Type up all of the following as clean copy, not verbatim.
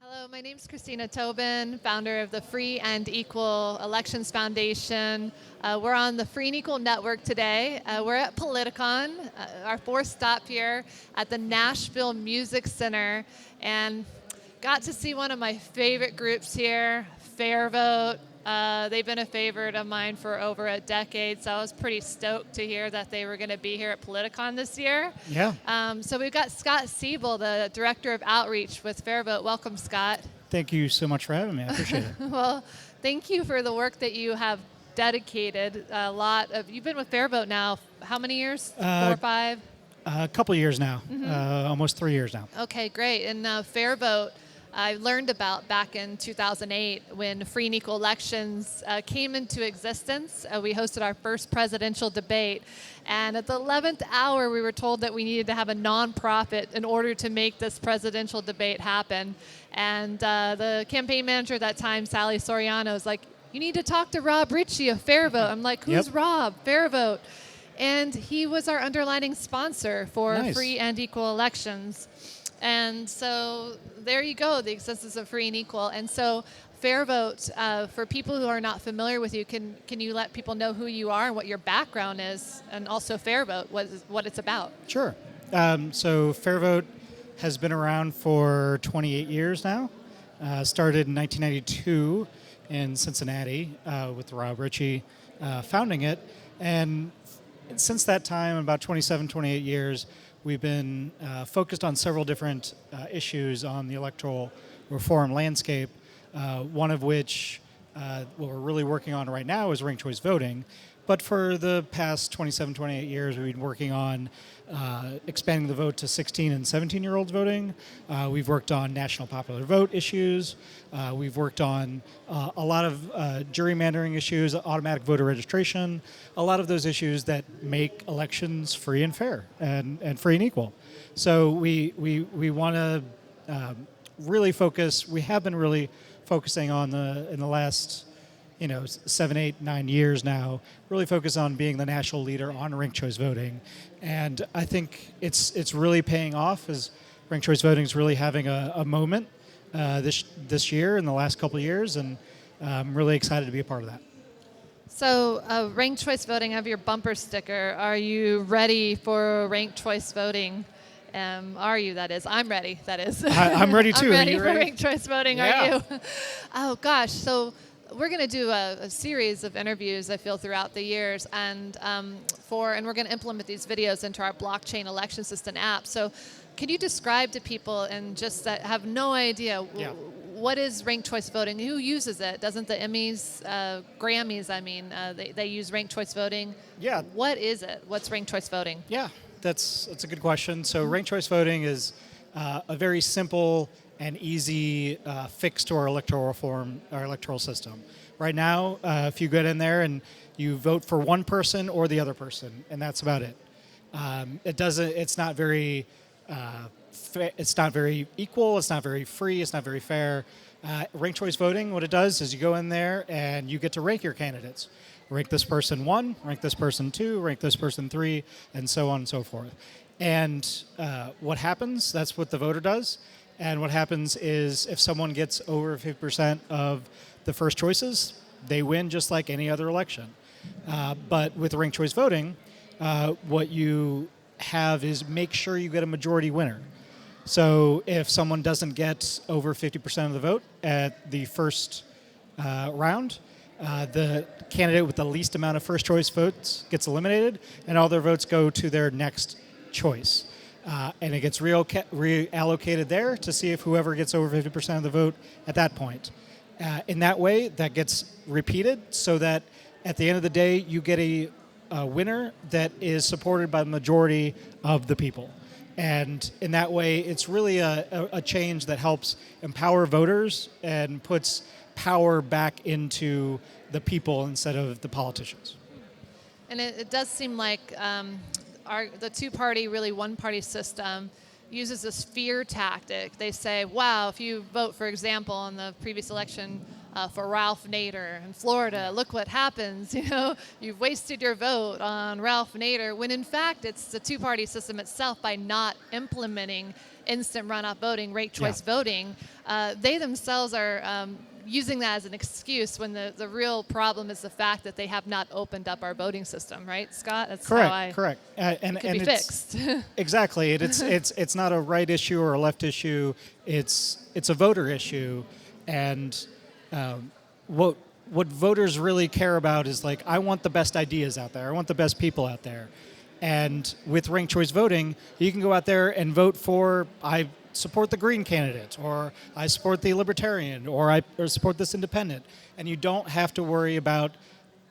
Hello, my name is Christina Tobin, founder of the Free and Equal Elections Foundation. We're on the Free and Equal Network today. We're at Politicon, our fourth stop here at the Nashville Music Center, and got to see one of my favorite groups here, Fair Vote. They've been a favorite of mine for over a decade, so I was pretty stoked to hear that they were going to be here at Politicon this year. Yeah. So we've got Scott Siebel, the Director of Outreach with Fair Vote. Welcome, Scott. Thank you so much for having me. I appreciate it. Well, thank you for the work that you have dedicated. You've been with Fair Vote now, how many years? 4 or 5? A couple of years now, almost 3 years now. Okay, great. And Fair Vote, I learned about back in 2008 when free and equal elections came into existence. We hosted our first presidential debate. And at the 11th hour, we were told that we needed to have a nonprofit in order to make this presidential debate happen. And the campaign manager at that time, Sally Soriano, was like, "You need to talk to Rob Ritchie of Fair Vote." I'm like, "Who's Rob? Fair Vote." And he was our underlining sponsor for free and equal elections. And so there you go, the existence of free and equal. And so Fair Vote, for people who are not familiar with you, can you let people know who you are and what your background is, and also Fair Vote, what it's about? Sure. So Fair Vote has been around for 28 years now. Started in 1992 in Cincinnati with Rob Ritchie founding it. And since that time, about 27, 28 years, we've been focused on several different issues on the electoral reform landscape, one of which what we're really working on right now is ranked choice voting. But for the past 27, 28 years, we've been working on expanding the vote to 16 and 17-year-olds voting. We've worked on national popular vote issues. We've worked on a lot of gerrymandering issues, automatic voter registration, a lot of those issues that make elections free and fair and free and equal. So we want to really focus. We have been really focusing on in the last 7, 8, 9 years now, really focus on being the national leader on ranked choice voting. And I think it's really paying off as ranked choice voting is really having a moment this year and the last couple of years, and I'm really excited to be a part of that. So ranked choice voting, I have your bumper sticker. Are you ready for ranked choice voting? Are you, that is? I'm ready, that is. I'm ready too. I'm ready Are you for ready? ranked choice voting, Yeah. Are you? Oh gosh, so we're going to do a series of interviews, I feel, throughout the years, and we're going to implement these videos into our blockchain election system app. So can you describe to people and just that have no idea what is ranked choice voting? Who uses it? Doesn't the Emmys, Grammys, they use ranked choice voting? Yeah. What is it? What's ranked choice voting? Yeah, that's a good question. So ranked choice voting is a very simple and easy fix to our electoral reform, our electoral system. Right now, if you get in there and you vote for one person or the other person, and that's about it. It's not very it's not very equal. It's not very free. It's not very fair. Ranked choice voting, what it does is you go in there and you get to rank your candidates. Rank this person 1, rank this person 2, rank this person 3, and so on and so forth. And what happens, that's what the voter does. And what happens is if someone gets over 50% of the first choices, they win just like any other election. But with ranked choice voting, what you have is make sure you get a majority winner. So if someone doesn't get over 50% of the vote at the first round, the candidate with the least amount of first choice votes gets eliminated, and all their votes go to their next choice. And it gets reallocated there to see if whoever gets over 50% of the vote at that point. In that way, that gets repeated so that at the end of the day, you get a winner that is supported by the majority of the people. And in that way, it's really a change that helps empower voters and puts power back into the people instead of the politicians. And it does seem like the two-party, really one-party system uses this fear tactic. They say, wow, if you vote, for example, in the previous election, for Ralph Nader in Florida. Look what happens, you've wasted your vote on Ralph Nader, when in fact it's the two-party system itself. By not implementing instant runoff voting, ranked choice voting, they themselves are using that as an excuse, when the real problem is the fact that they have not opened up our voting system, right, Scott? That's correct. And be fixed. Exactly. It's not a right issue or a left issue. It's a voter issue, and what voters really care about is, like, I want the best ideas out there. I want the best people out there. And with ranked choice voting, you can go out there and vote for, I support the Green candidate, or I support the Libertarian, or support this independent. And you don't have to worry about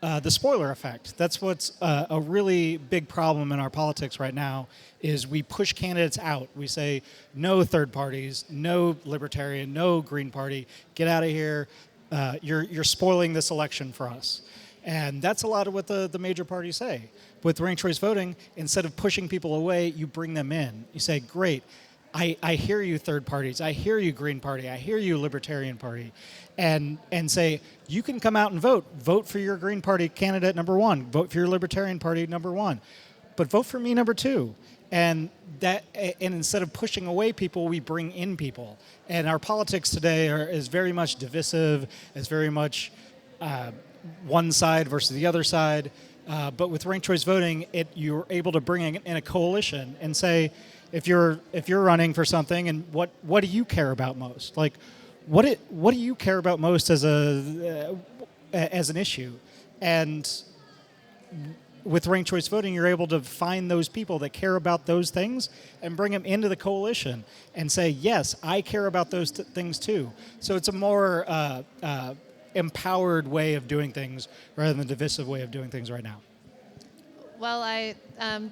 the spoiler effect. That's what's a really big problem in our politics right now, is we push candidates out. We say, no third parties, no Libertarian, no Green Party, get out of here. You're spoiling this election for us. And that's a lot of what the major parties say. With ranked choice voting, instead of pushing people away, you bring them in. You say, great, I hear you third parties, I hear you Green Party, I hear you Libertarian Party, and say, you can come out and vote for your Green Party candidate number one, vote for your Libertarian Party number one, but vote for me number two. And instead of pushing away people, we bring in people. And our politics today is very much divisive, is very much one side versus the other side. But with ranked choice voting, you're able to bring in a coalition and say, if you're running for something, and what do you care about most? Like, what do you care about most as an issue? And with ranked choice voting, you're able to find those people that care about those things and bring them into the coalition and say, yes, I care about those things too. So it's a more empowered way of doing things rather than the divisive way of doing things right now. Well, I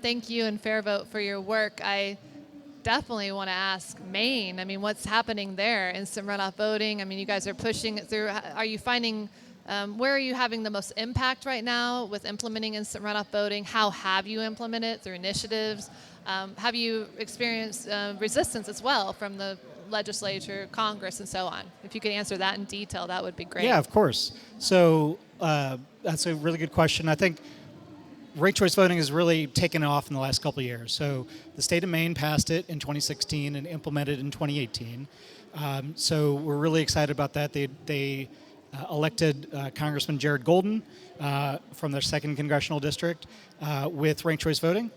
thank you and Fair Vote for your work. I definitely want to ask Maine. I mean, what's happening there? Instant runoff voting. I mean, you guys are pushing it through. Are you finding, where are you having the most impact right now with implementing instant runoff voting? How have you implemented it through initiatives? Have you experienced resistance as well from the legislature, Congress, and so on? If you could answer that in detail, that would be great. Yeah, of course. So that's a really good question. I think ranked choice voting has really taken off in the last couple of years. So the state of Maine passed it in 2016 and implemented it in 2018. So we're really excited about that. They elected Congressman Jared Golden from their 2nd congressional district with ranked choice voting.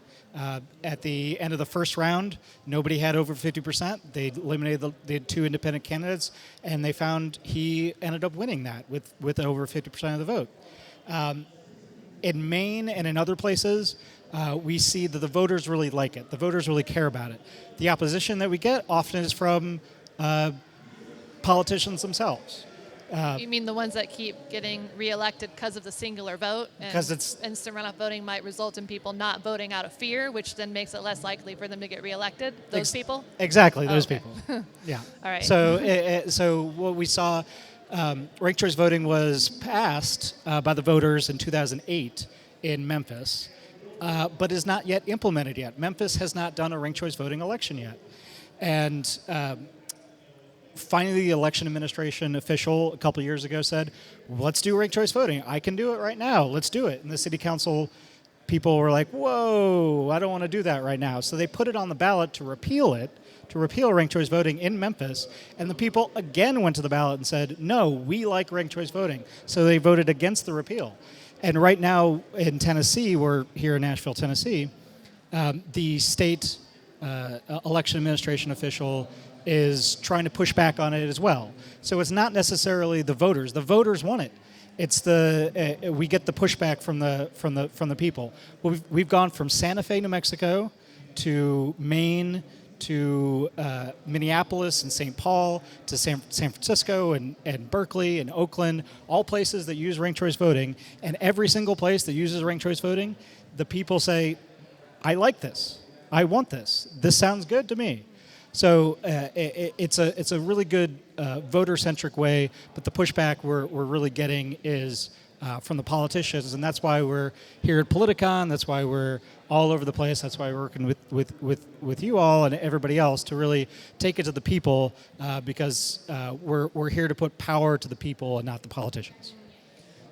At the end of the first round, nobody had over 50%. They eliminated the 2 independent candidates, and they found he ended up winning that with over 50% of the vote. In Maine and in other places, we see that the voters really like it. The voters really care about it. The opposition that we get often is from politicians themselves. You mean the ones that keep getting reelected because of the singular vote? Because it's instant runoff voting might result in people not voting out of fear, which then makes it less likely for them to get reelected. Those people? Exactly, those people. Yeah. All right. So what we saw, ranked choice voting was passed by the voters in 2008 in Memphis, but is not yet implemented yet. Memphis has not done a ranked choice voting election yet. And finally, the election administration official a couple of years ago said, let's do ranked choice voting. I can do it right now. Let's do it. And the city council people were like, whoa, I don't want to do that right now. So they put it on the ballot to repeal ranked choice voting in Memphis. And the people again went to the ballot and said, no, we like ranked choice voting. So they voted against the repeal. And right now in Tennessee, we're here in Nashville, Tennessee, the state election administration official is trying to push back on it as well. So it's not necessarily the voters. The voters want it. It's we get the pushback from the people. We've gone from Santa Fe, New Mexico, to Maine, to Minneapolis and St. Paul, to San Francisco and Berkeley and Oakland, all places that use ranked choice voting. And every single place that uses ranked choice voting, the people say, I like this. I want this. This sounds good to me. So it's a really good voter-centric way, but the pushback we're really getting is from the politicians, and that's why we're here at Politicon. That's why we're all over the place. That's why we're working with you all and everybody else to really take it to the people, because we're here to put power to the people and not the politicians.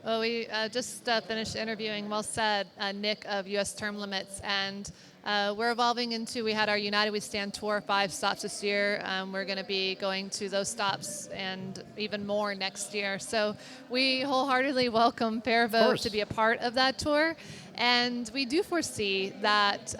Well, we just finished interviewing, well said, Nick of U.S. Term Limits, and we're evolving into, we had our United We Stand tour, 5 stops this year. We're going to be going to those stops and even more next year. So we wholeheartedly welcome Fair Vote to be a part of that tour. And we do foresee that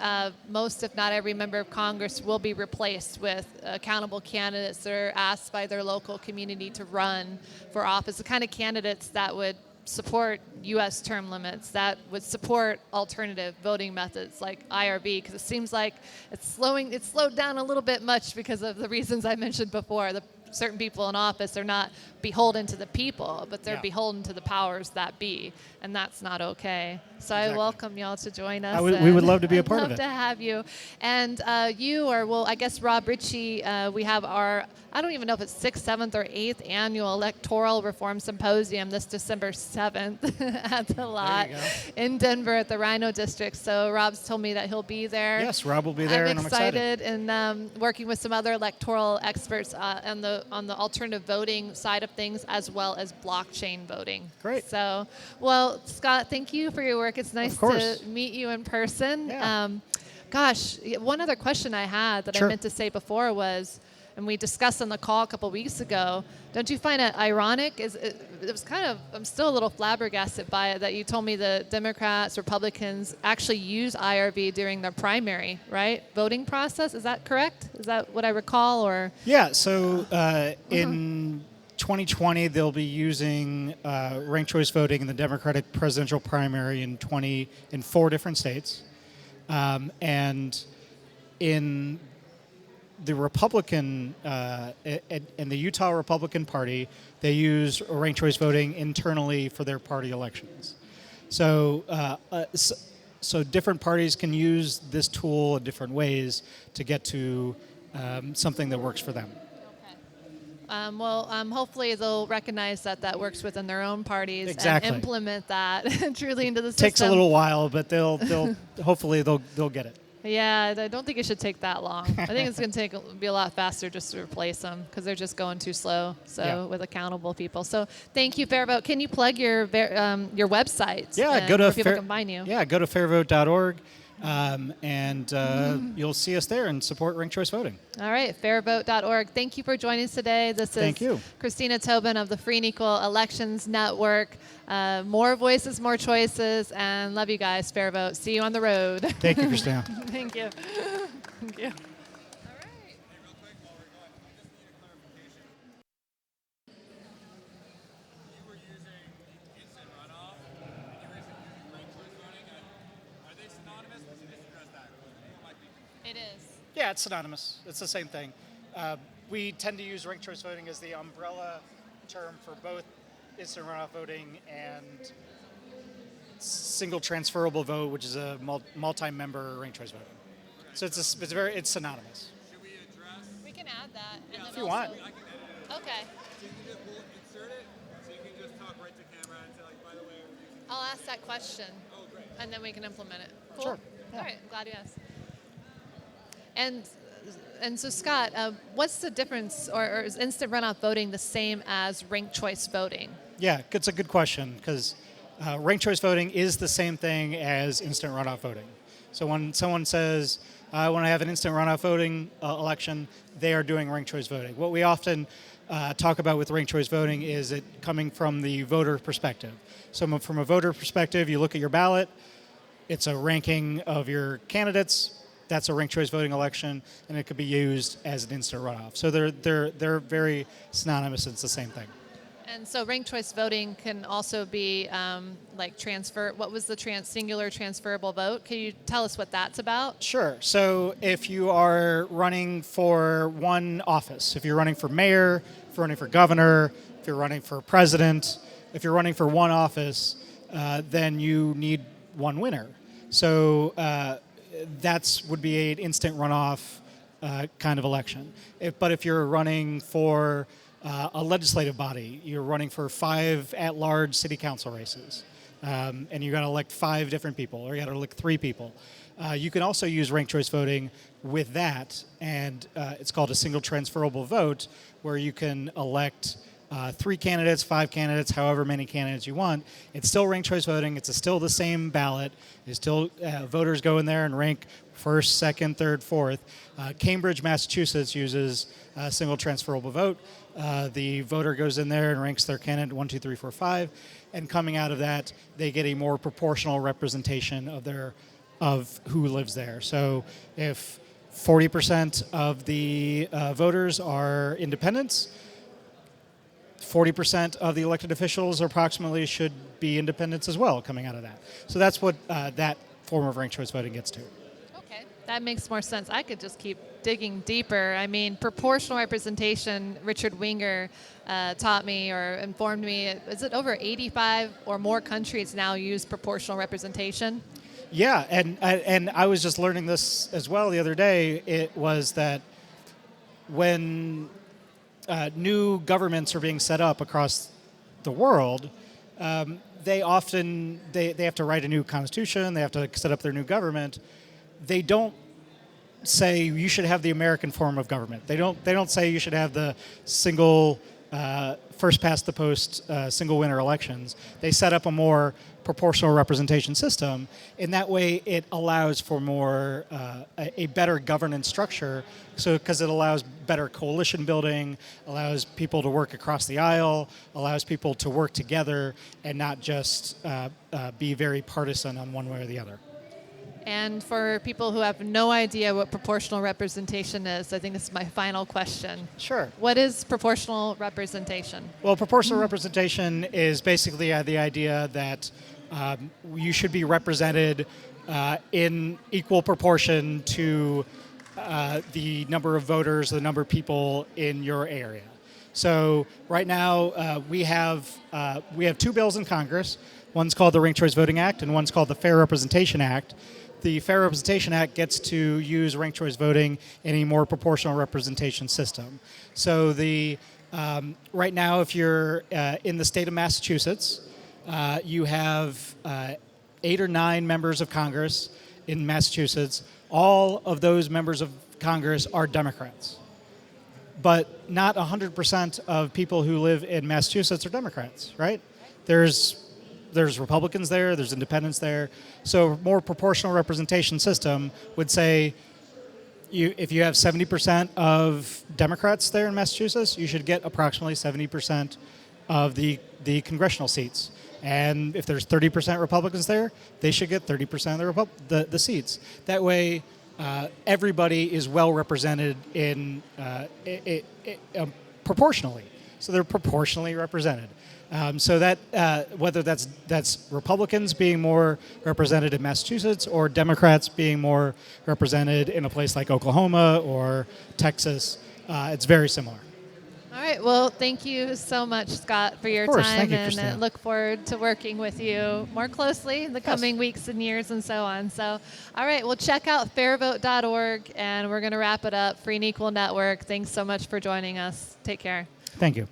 most, if not every member of Congress will be replaced with accountable candidates that are asked by their local community to run for office, the kind of candidates that would support U.S. term limits, that would support alternative voting methods like IRV, because it seems like it's slowed down a little bit much because of the reasons I mentioned before. The certain people in office are not beholden to the people, but they're beholden to the powers that be, and that's not okay. So I welcome y'all to join us. We would love to be a part of it. Love to have you. And you, or well, I guess Rob Ritchie, we have our, I don't even know if it's 6th, 7th, or 8th annual Electoral Reform Symposium this December 7th at the lot in Denver at the Rhino District. So Rob's told me that he'll be there. Yes, Rob will be there, and I'm excited. And working with some other electoral experts on the alternative voting side of things, as well as blockchain voting. Great. So, well, Scott, thank you for your work. It's nice to meet you in person. Yeah. Gosh, one other question I had that I meant to say before was, and we discussed on the call a couple weeks ago, don't you find it ironic? It was kind of, I'm still a little flabbergasted by it, that you told me the Democrats, Republicans actually use IRV during their primary, right? Voting process, is that correct? Is that what I recall, or? Yeah, so in 2020, they'll be using ranked choice voting in the Democratic presidential primary in 4 different states. And in the Republican, in the Utah Republican Party, they use ranked choice voting internally for their party elections. So, so different parties can use this tool in different ways to get to something that works for them. Hopefully they'll recognize that works within their own parties and implement that truly into the system. Takes a little while, but they'll hopefully they'll get it. Yeah, I don't think it should take that long. I think it's going to be a lot faster just to replace them, because they're just going too slow. So with accountable people. So thank you, Fairvote. Can you plug your website? Yeah, go to where people can find you. Yeah, go to fairvote.org. You'll see us there and support ranked choice voting. All right, fairvote.org. Thank you for joining us today. This is Christina Tobin of the Free and Equal Elections Network. More voices, more choices, and love you guys, Fair Vote. See you on the road. Thank you, Christina. Thank you. Thank you. It is. Yeah, it's synonymous. It's the same thing. We tend to use ranked choice voting as the umbrella term for both instant runoff voting and single transferable vote, which is a multi-member ranked choice voting. So it's synonymous. Should we address? We can add that. And If you want. I can edit it. Okay. So you can just insert it. So you can just talk right to camera and say, like, by the way, we're using. I'll ask that question. Oh, great. And then we can implement it. Cool. Sure. Yeah. All right. I'm glad you asked. And so, Scott, what's the difference, or is instant runoff voting the same as ranked choice voting? Yeah, it's a good question, because ranked choice voting is the same thing as instant runoff voting. So when someone says, I want to have an instant runoff voting election, they are doing ranked choice voting. What we often talk about with ranked choice voting is it coming from the voter perspective. So from a voter perspective, you look at your ballot, it's a ranking of your candidates. That's a ranked choice voting election, and it could be used as an instant runoff. So they're very synonymous. It's the same thing. And so ranked choice voting can also be like transfer. What was the singular transferable vote? Can you tell us what that's about? Sure. So if you are running for one office, if you're running for mayor, if you're running for governor, if you're running for president, if you're running for one office, then you need one winner. So that would be an instant runoff kind of election. But if you're running for a legislative body. You're running for 5 at-large city council races, and you got to elect 5 different people, or you got to elect 3 people. You can also use ranked choice voting with that, and it's called a single transferable vote, where you can elect 3 candidates, 5 candidates, however many candidates you want. It's still ranked choice voting. It's still the same ballot. It's still voters go in there and rank first, second, third, fourth. Cambridge, Massachusetts uses a single transferable vote. The voter goes in there and ranks their candidate 1, 2, 3, 4, 5, and coming out of that, they get a more proportional representation of who lives there. So if 40% of the voters are independents, 40% of the elected officials approximately should be independents as well coming out of that. So that's what that form of ranked choice voting gets to. Okay, that makes more sense. I could just keep digging deeper. I mean, proportional representation, Richard Winger taught me or informed me, is it over 85 or more countries now use proportional representation? Yeah, and I was just learning this as well the other day. It was that when new governments are being set up across the world, they often they have to write a new constitution. They have to set up their new government. They don't say you should have the American form of government. They don't say you should have the single first past the post single winner elections. They set up a more proportional representation system. In that way, it allows for more a better governance structure. So because it allows better coalition building, allows people to work across the aisle, allows people to work together and not just be very partisan on one way or the other. And for people who have no idea what proportional representation is, I think this is my final question. Sure. What is proportional representation? Well, proportional representation is basically the idea that you should be represented in equal proportion to the number of voters, the number of people in your area. So right now we have 2 bills in Congress. One's called the Ranked Choice Voting Act, and one's called the Fair Representation Act. The Fair Representation Act gets to use ranked choice voting in a more proportional representation system. So right now, if you're in the state of Massachusetts, you have 8 or 9 members of Congress in Massachusetts. All of those members of Congress are Democrats. But not 100% of people who live in Massachusetts are Democrats, right? There's Republicans there, there's independents there. So a more proportional representation system would say if you have 70% of Democrats there in Massachusetts, you should get approximately 70% of the congressional seats. And if there's 30% Republicans there, they should get 30% of the seats. That way, everybody is well represented proportionally. So they're proportionally represented. So that whether that's Republicans being more represented in Massachusetts or Democrats being more represented in a place like Oklahoma or Texas, it's very similar. All right. Well, thank you so much, Scott, for your time. Thank you, and Christina. look forward to working with you more closely in the coming weeks and years and so on. So, all right. Well, check out fairvote.org, and we're going to wrap it up. Free and Equal Network. Thanks so much for joining us. Take care. Thank you.